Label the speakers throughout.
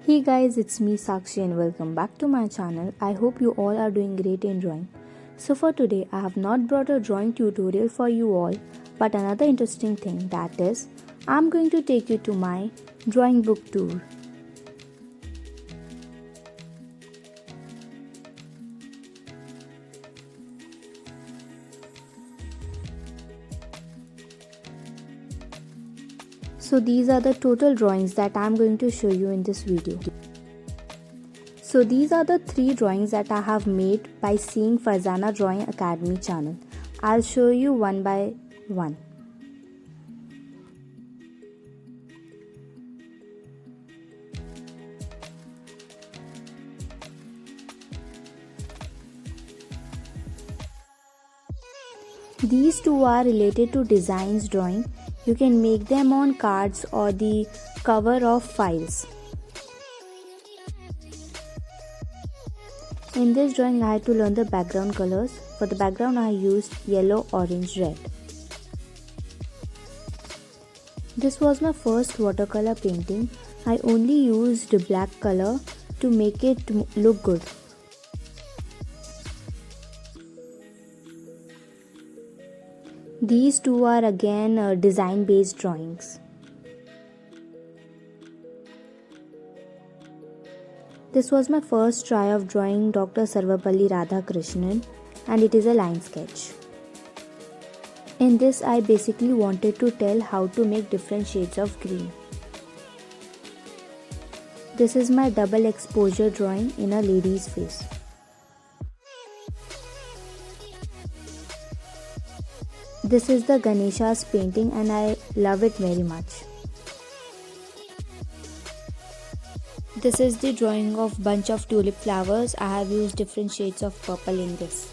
Speaker 1: Hey guys, it's me Sakshi and welcome back to my channel. I hope you all are doing great in drawing. So for today, I have not brought a drawing tutorial for you all, but another interesting thing, that is, I'm going to take you to my drawing book tour. So these are the total drawings that I'm going to show you in this video. So these are the 3 drawings that I have made by seeing Farzana Drawing Academy channel. I'll show you one by one. These two are related to designs drawing. You can make them on cards or the cover of files. In this drawing, I had to learn the background colors. For the background, I used yellow, orange, red. This was my first watercolor painting. I only used black color to make it look good. These two are again design based drawings. This was my first try of drawing Dr. Sarvapalli Radhakrishnan, and it is a line sketch. In this, I basically wanted to tell how to make different shades of green. This is my double exposure drawing in a lady's face. This is the Ganesha's painting and I love it very much. This is the drawing of bunch of tulip flowers. I have used different shades of purple in this.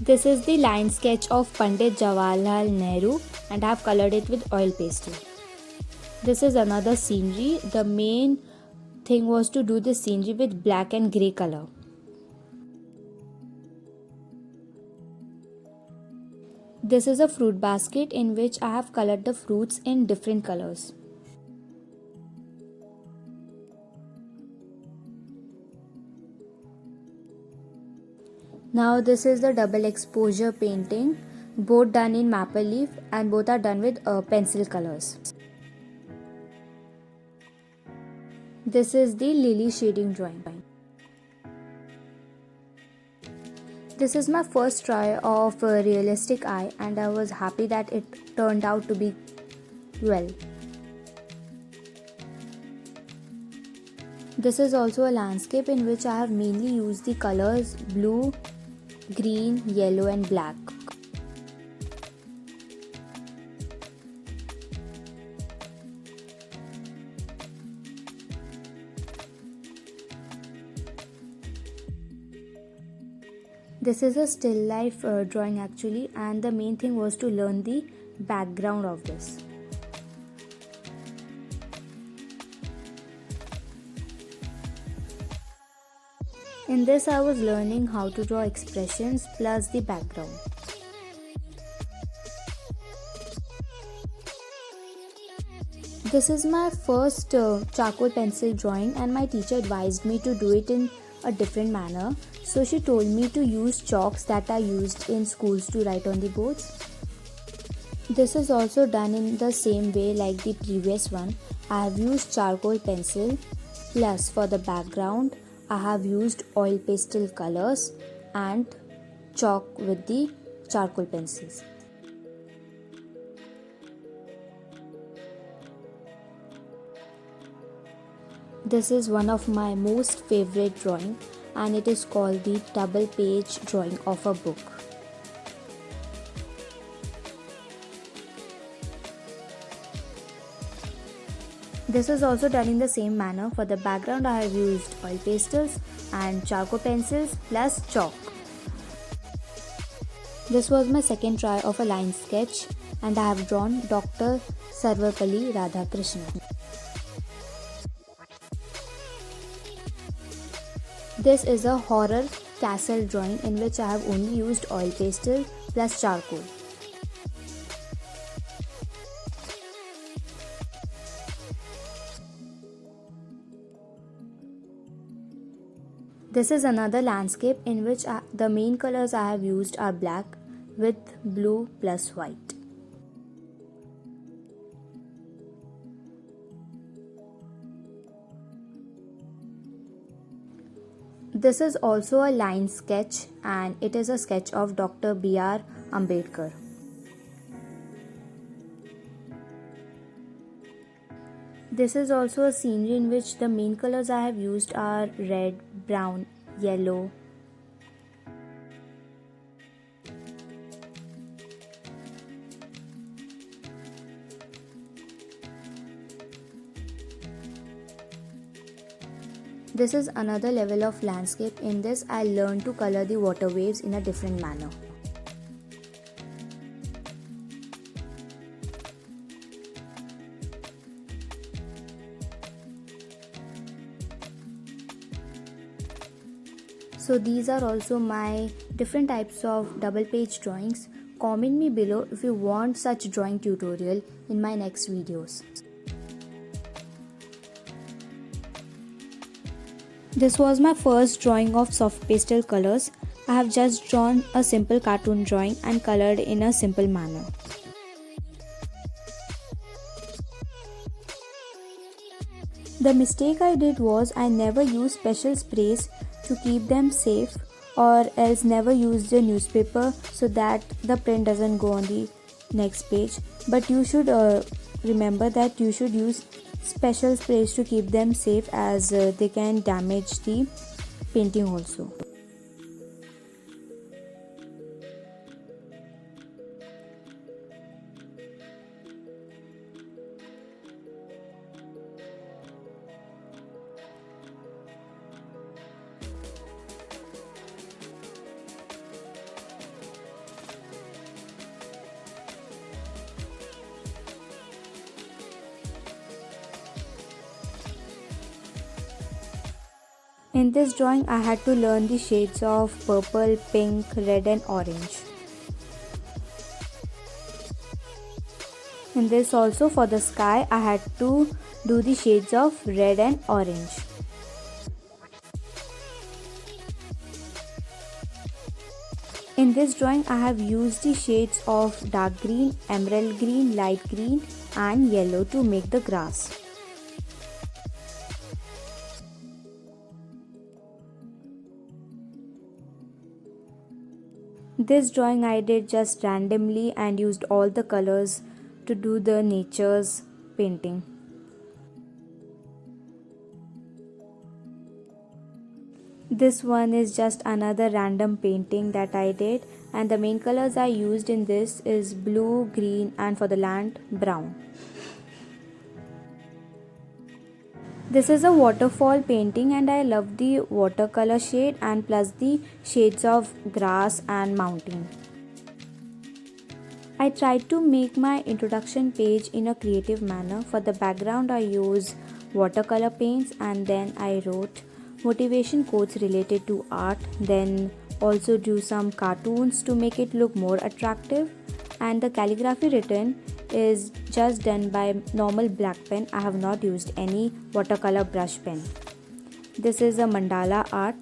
Speaker 1: This is the line sketch of Pandit Jawaharlal Nehru and I have colored it with oil pastel. This is another scenery. The main thing was to do the scenery with black and grey color. This is a fruit basket in which I have colored the fruits in different colors. Now this is the double exposure painting, both done in maple leaf and both are done with pencil colors. This is the lily shading drawing. This is my first try of a realistic eye and I was happy that it turned out to be well. This is also a landscape in which I have mainly used the colors blue, green, yellow and black. This is a still life drawing actually, and the main thing was to learn the background of this. In this I was learning how to draw expressions plus the background. This is my first charcoal pencil drawing and my teacher advised me to do it in a different manner. So she told me to use chalks that are used in schools to write on the boards. This is also done in the same way like the previous one. I have used charcoal pencil plus for the background I have used oil pastel colors and chalk with the charcoal pencils. This is one of my most favorite drawing and it is called the double page drawing of a book. This is also done in the same manner. For the background I have used oil pastels and charcoal pencils plus chalk. This was my second try of a line sketch and I have drawn Dr. Sarvapalli Radhakrishnan. This is a horror castle drawing in which I have only used oil pastel plus charcoal. This is another landscape in which the main colors I have used are black with blue plus white. This is also a line sketch and it is a sketch of Dr. B.R. Ambedkar. This is also a scenery in which the main colors I have used are red, brown, yellow. This is another level of landscape. In this, I learned to color the water waves in a different manner. So these are also my different types of double page drawings. Comment me below if you want such drawing tutorial in my next videos. This was my first drawing of soft pastel colors. I have just drawn a simple cartoon drawing and colored in a simple manner. The mistake I did was I never used special sprays to keep them safe, or else never use the newspaper so that the print doesn't go on the next page. But you should remember that you should use special sprays to keep them safe, as they can damage the painting also. In this drawing, I had to learn the shades of purple, pink, red and orange. In this also, for the sky, I had to do the shades of red and orange. In this drawing, I have used the shades of dark green, emerald green, light green and yellow to make the grass. This drawing I did just randomly and used all the colors to do the nature's painting. This one is just another random painting that I did, and the main colors I used in this is blue, green and for the land, brown. This is a waterfall painting and I love the watercolor shade and plus the shades of grass and mountain. I tried to make my introduction page in a creative manner. For the background I use watercolor paints and then I wrote motivation quotes related to art, then also drew some cartoons to make it look more attractive, and the calligraphy written is just done by normal black pen. I have not used any watercolor brush pen. This is a mandala art.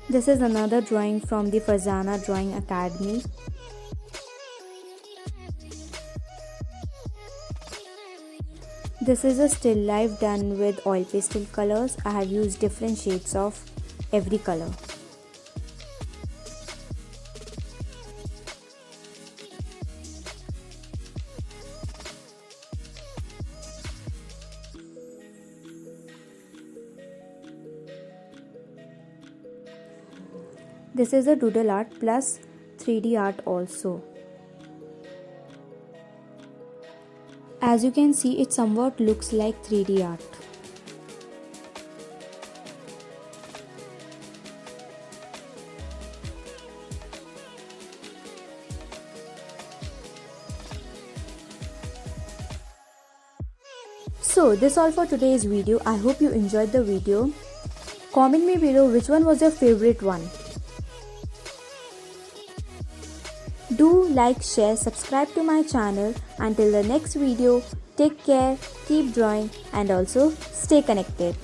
Speaker 1: This is another drawing from the Farzana Drawing Academy. This is a still life done with oil pastel colors. I have used different shades of every color. This is a doodle art plus 3D art also. As you can see, it somewhat looks like 3D art. So this all for today's video. I hope you enjoyed the video. Comment me below which one was your favorite one. Do like, share, subscribe to my channel. Until the next video, take care, keep drawing and also stay connected.